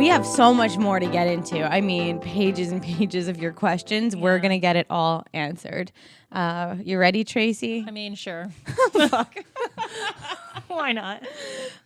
we have so much more to get into. I mean, pages and pages of your questions. Yeah. We're going to get it all answered. You ready, Tracy? I mean, sure. Fuck. Why not?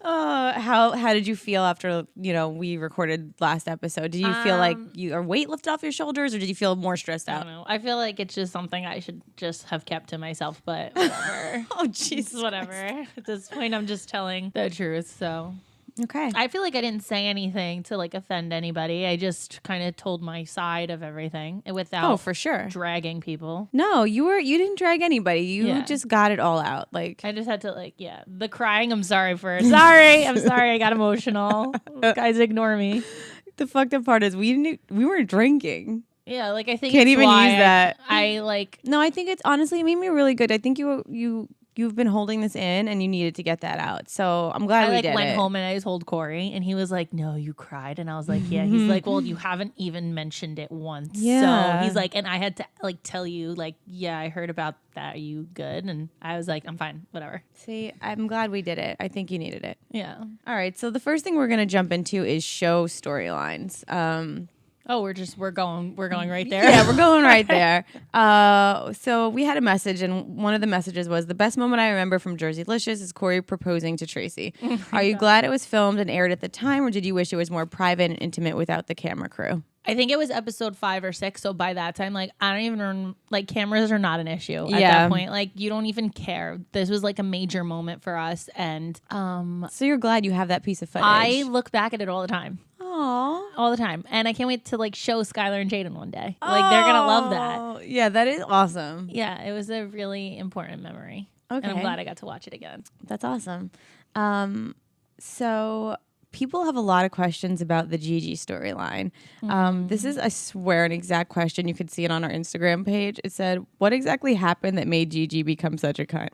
How did you feel after, we recorded last episode? Did you feel like your weight lifted off your shoulders, or did you feel more stressed out? I don't know. I feel like it's just something I should just have kept to myself, but whatever. Oh, Jesus. Whatever. At this point, I'm just telling the truth, so... Okay. I feel like I didn't say anything to offend anybody. I just kind of told my side of everything without for sure dragging people. No, you didn't drag anybody. You just got it all out. I just had to the crying. I'm sorry. I got emotional. Guys, ignore me. The fucked up part is we weren't drinking. Yeah, I think can't even use that. No, I think it's honestly it made me really good. I think you've been holding this in and you needed to get that out. So I'm glad we did it. I went home and I told Corey and he was like, no, you cried. And I was like, yeah. He's like, well, you haven't even mentioned it once. Yeah. So he's like, and I had to tell you yeah, I heard about that. Are you good? And I was like, I'm fine. Whatever. See, I'm glad we did it. I think you needed it. Yeah. All right. So the first thing we're going to jump into is show storylines. Oh, we're going right there. Yeah, we're going right there. So we had a message, and one of the messages was, the best moment I remember from Jerseylicious is Corey proposing to Tracy. Are you glad it was filmed and aired at the time, or did you wish it was more private and intimate without the camera crew? I think it was episode 5 or 6. So by that time, I don't even cameras are not an issue at that point. You don't even care. This was a major moment for us. And so you're glad you have that piece of footage. I look back at it all the time. Aww. All the time. And I can't wait to show Skylar and Jaden one day. They're going to love that. Yeah, that is awesome. Yeah, it was a really important memory. Okay. And I'm glad I got to watch it again. That's awesome. So people have a lot of questions about the Gigi storyline. This is, I swear, an exact question. You could see it on our Instagram page. It said, what exactly happened that made Gigi become such a cunt?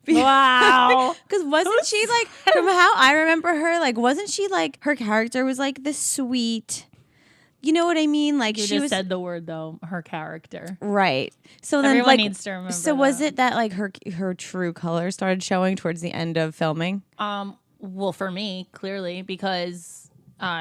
Wow. Because wasn't she from how I remember her, wasn't she her character was this sweet, you know what I mean? You just said the word though, her character. Right. So everyone then needs to remember. So was it that her true color started showing towards the end of filming? Well, for me, clearly, because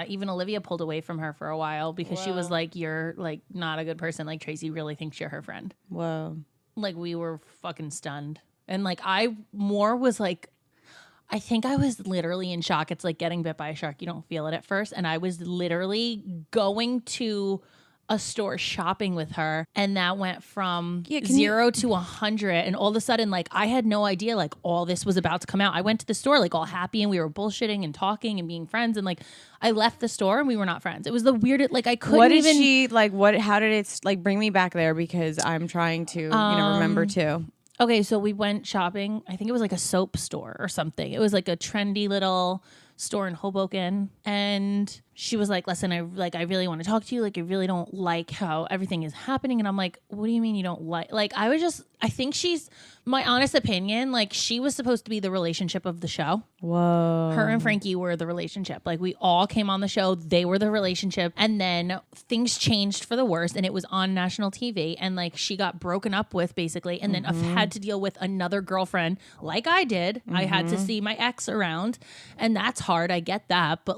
even Olivia pulled away from her for a while because she was like, you're not a good person. Tracy really thinks you're her friend. Whoa. We were fucking stunned. And I more was I think I was literally in shock. It's like getting bit by a shark. You don't feel it at first. And I was literally going to a store shopping with her, and that went from 0 to 100, and all of a sudden I had no idea all this was about to come out. I went to the store all happy, and we were bullshitting and talking and being friends, and I left the store and we were not friends. It was the weirdest. I couldn't. What did she what? How did it bring me back there, because I'm trying to remember too. Okay, so we went shopping. I think it was a soap store or something. It was a trendy little store in Hoboken, and she was like, listen, I really want to talk to you. I really don't like how everything is happening. And I'm like, what do you mean you don't like? I think she's, my honest opinion, she was supposed to be the relationship of the show. Whoa. Her and Frankie were the relationship. We all came on the show. They were the relationship. And then things changed for the worst, and it was on national TV. And she got broken up with basically, and then had to deal with another girlfriend like I did. I had to see my ex around, and that's hard. I get that. But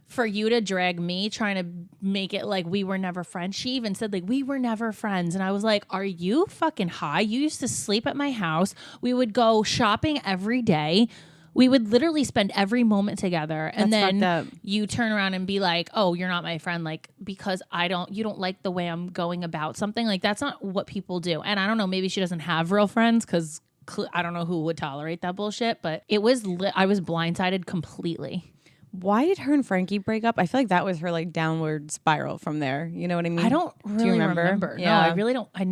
for you to drag me trying to make it we were never friends. She even said we were never friends. And I was like, are you fucking high? You used to sleep at my house. We would go shopping every day. We would literally spend every moment together. And then you turn around and be like, oh, you're not my friend. Because you don't like the way I'm going about something. That's not what people do. And I don't know, maybe she doesn't have real friends, because I don't know who would tolerate that bullshit. But I was blindsided completely. Why did her and Frankie break up? I feel like that was her downward spiral from there. You know what I mean? I don't really remember. Yeah. No, I really don't. I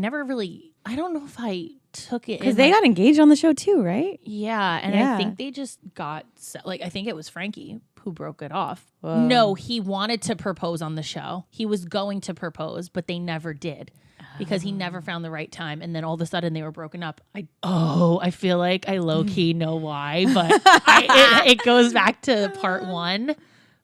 don't know if I took it. Because they got engaged on the show too, right? Yeah. And I think they just got, I think it was Frankie who broke it off. Whoa. No, he wanted to propose on the show. He was going to propose, but they never did. Because he never found the right time, and then all of a sudden they were broken up. I feel like I low key know why, but it goes back to part 1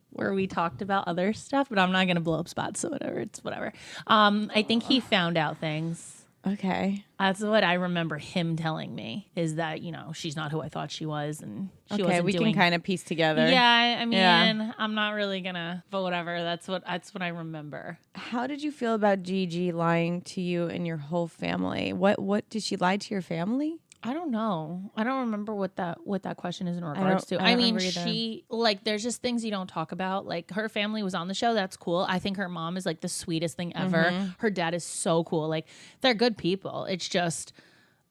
where we talked about other stuff. But I'm not gonna blow up spots, so whatever. It's whatever. I think he found out things. Okay. That's what I remember him telling me, is that, she's not who I thought she was, and she wasn't we doing. can kind of piece together. Yeah, I mean, Yeah. I'm not really gonna, but whatever. That's what I remember. How did you feel about Gigi lying to you and your whole family? What did she lie to your family? I don't know. I don't remember what that question is in regards to. I don't mean, remember there's just things you don't talk about. Like, her family was on the show. That's cool. I think her mom is like the sweetest thing ever. Her dad is so cool. Like, they're good people. It's just,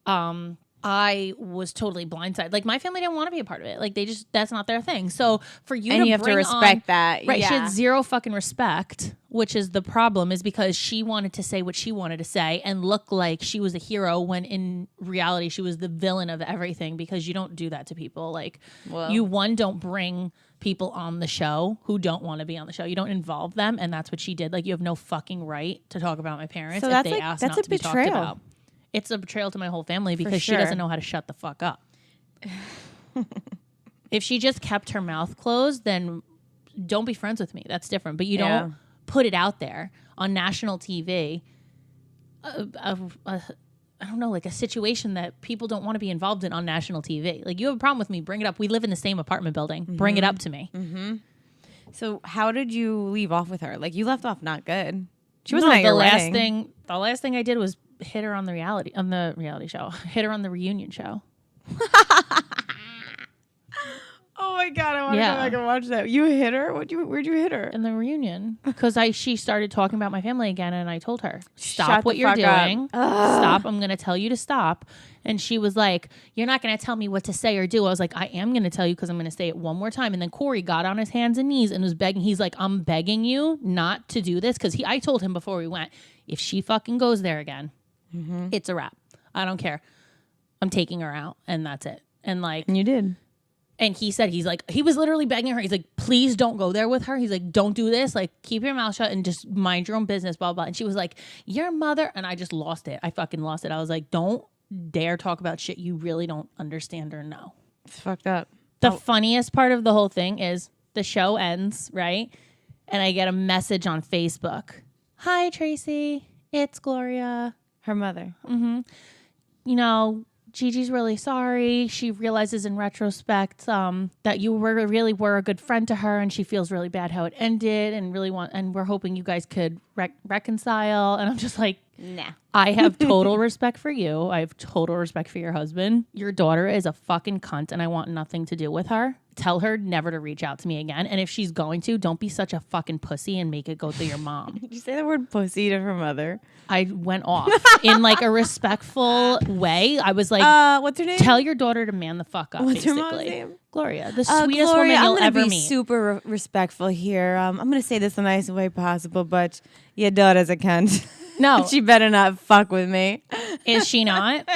I was totally blindsided. Like, my family didn't want to be a part of it. Like, that's not their thing. So for you And to you have to respect that. Right. Yeah. She had zero fucking respect, which is the problem, is because she wanted to say what she wanted to say and look like she was a hero when in reality she was the villain of everything, because you don't do that to people. Like, you don't bring people on the show who don't want to be on the show. You don't involve them, and that's what she did. Like, you have no fucking right to talk about my parents if they ask not to be talked about. It's a betrayal to my whole family because she doesn't know how to shut the fuck up. If she just kept her mouth closed, then don't be friends with me. That's different. But you don't put it out there on national TV. I don't know, like a situation that people don't want to be involved in on national TV. Like, you have a problem with me, bring it up. We live in the same apartment building. Bring it up to me. So how did you leave off with her? Like, you left off not good. She wasn't at your wedding. The last thing I did was hit her on the reality show. Hit her on the reunion show. Oh my God, I want to go back and watch that. You hit her? Where'd you hit her? In the reunion. Because she started talking about my family again, and I told her, stop Shut what the you're fuck doing. Stop. I'm going to tell you to stop. And she was like, you're not going to tell me what to say or do. I was like, I am going to tell you, because I'm going to say it one more time. And then Corey got on his hands and knees and was begging. He's like, I'm begging you not to do this. Because I told him before we went, if she fucking goes there again, it's a wrap. I don't care. I'm taking her out, and that's it. And you did. And he said, he was literally begging her. He's like, please don't go there with her. He's like, don't do this. Like, keep your mouth shut and just mind your own business, blah, blah. And she was like, your mother. And I just lost it. I fucking lost it. I was like, don't dare talk about shit you really don't understand or know. It's fucked up. The funniest part of the whole thing is the show ends, right? And I get a message on Facebook. Hi, Tracy. It's Gloria. Her mother. Gigi's really sorry. She realizes in retrospect that you really were a good friend to her, and she feels really bad how it ended, and we're hoping you guys could reconcile. And I'm just like, nah. I have total respect for you. I have total respect for your husband. Your daughter is a fucking cunt, and I want nothing to do with her. Tell her never to reach out to me again. And if she's going to, don't be such a fucking pussy and make it go through your mom. Did you say the word pussy to her mother? I went off in like a respectful way. I was like, what's her name? Tell your daughter to man the fuck up. What's basically. her mom's name? Gloria, the sweetest Gloria, woman you'll ever be meet. Super respectful here. I'm going to say this the nicest way possible, but your daughter's a cunt. No. She better not fuck with me. Is she not?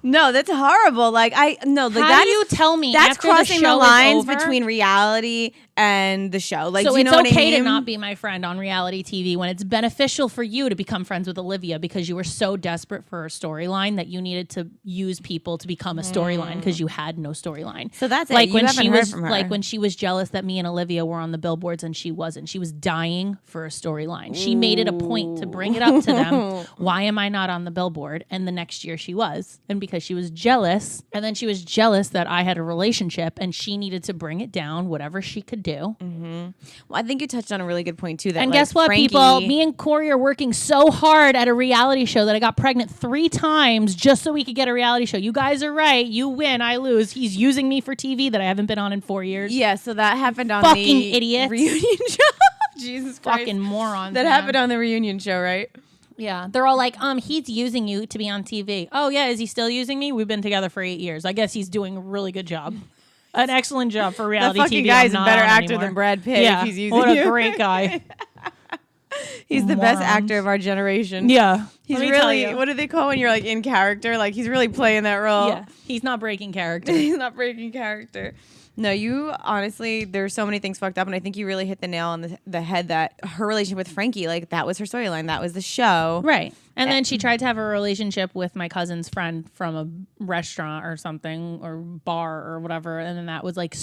No, that's horrible. Like, how do you tell me that's after crossing the show lines is over? between reality and the show. Like, So do you it's know what okay I mean? to not be my friend on reality TV when it's beneficial for you to become friends with Olivia because you were so desperate for a storyline that you needed to use people to become a storyline because you had no storyline. So that's like it. when You haven't she heard was from her. like when she was jealous that me and Olivia were on the billboards and she wasn't. She was dying for a storyline. She made it a point to bring it up to them. Why am I not on the billboard? And the next year she was. And because she was jealous, and then she was jealous that I had a relationship and she needed to bring it down, whatever she could do. Well, I think you touched on a really good point too. That, and like, guess what, Frankie, people? Me and Corey are working so hard at a reality show that I got pregnant 3 times just so we could get a reality show. You guys are right. You win, I lose. He's using me for TV that I haven't been on in 4 years. Yeah, so that happened on Fucking the idiots. reunion show. Jesus Christ. Fucking morons. That man. happened on the reunion show, right? Yeah, they're all like, he's using you to be on TV. Oh yeah, is he still using me? We've been together for 8 years. I guess he's doing a really good job. An excellent job for reality that fucking TV. guy's a I'm better not on actor anymore. than Brad Pitt Yeah, if he's using what a you. great guy. He's the best Morons. actor of our generation. Yeah, He's let me tell really, you. what do they call when you're like in character? Like he's really playing that role. Yeah, he's not breaking character. He's not breaking character. No, you honestly, there's so many things fucked up, and I think you really hit the nail on the head that her relationship with Frankie, like that was her storyline, that was the show, Right. And then she tried to have a relationship with my cousin's friend from a restaurant or something or bar or whatever. And then that was like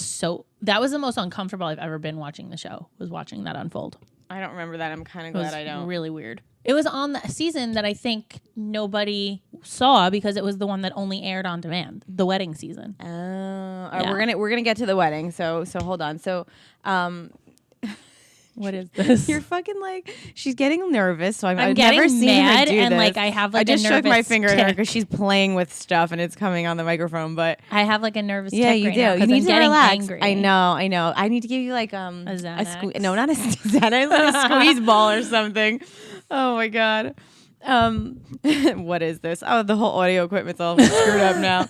that was the most uncomfortable I've ever been watching the show, was watching that unfold. I don't remember that. I'm kind of glad I don't. Really weird. It was on the season that I think nobody saw because it was the one that only aired on demand, the wedding season. Oh, all right, we're gonna get to the wedding. So hold on. So, what is this? You're fucking like, she's getting nervous. So I've getting never seen mad her do and this. like I have like I just a shook nervous my finger at her tick. because she's playing with stuff and it's coming on the microphone. But I have like a nervous yeah, tick you right do. now You 'cause need I'm to getting relax. angry. I know. I need to give you like a Xanax. no, not a Xanax, like a squeeze ball or something. Oh my god. What is this? Oh, the whole audio equipment's all screwed up now.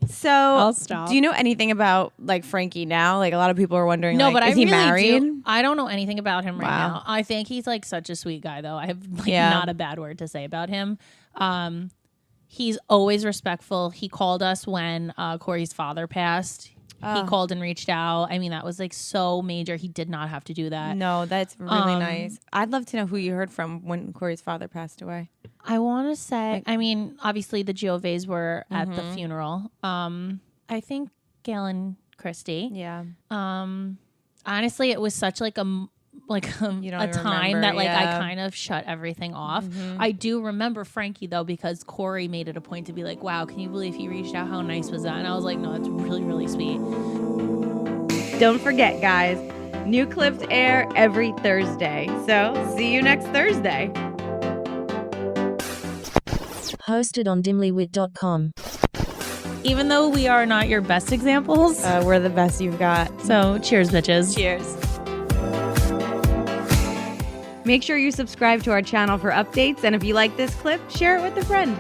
So, I'll stop. do you know anything about like Frankie now? Like a lot of people are wondering. No, like, but is I he really married? do. I don't know anything about him right Wow. now. I think he's like such a sweet guy, though. I have like Yeah. not a bad word to say about him. He's always respectful. He called us when Corey's father passed. He called and reached out. I mean, that was like so major. He did not have to do that. No, that's really nice. I'd love to know who you heard from when Corey's father passed away. I want to say, I mean, obviously the Gioves were at the funeral. I think Gail and Christy. Yeah. Honestly, it was such like a You don't a even time remember, that like I yeah. kind of shut everything off. I do remember Frankie though because Corey made it a point to be like, "Wow, can you believe he reached out? How nice was that?" And I was like, "No, it's really, really sweet." Don't forget, guys, new clips air every Thursday. So see you next Thursday. Hosted on dimlywit.com. Even though we are not your best examples, We're the best you've got. so cheers, bitches. Cheers. Make sure you subscribe to our channel for updates, and if you like this clip, share it with a friend.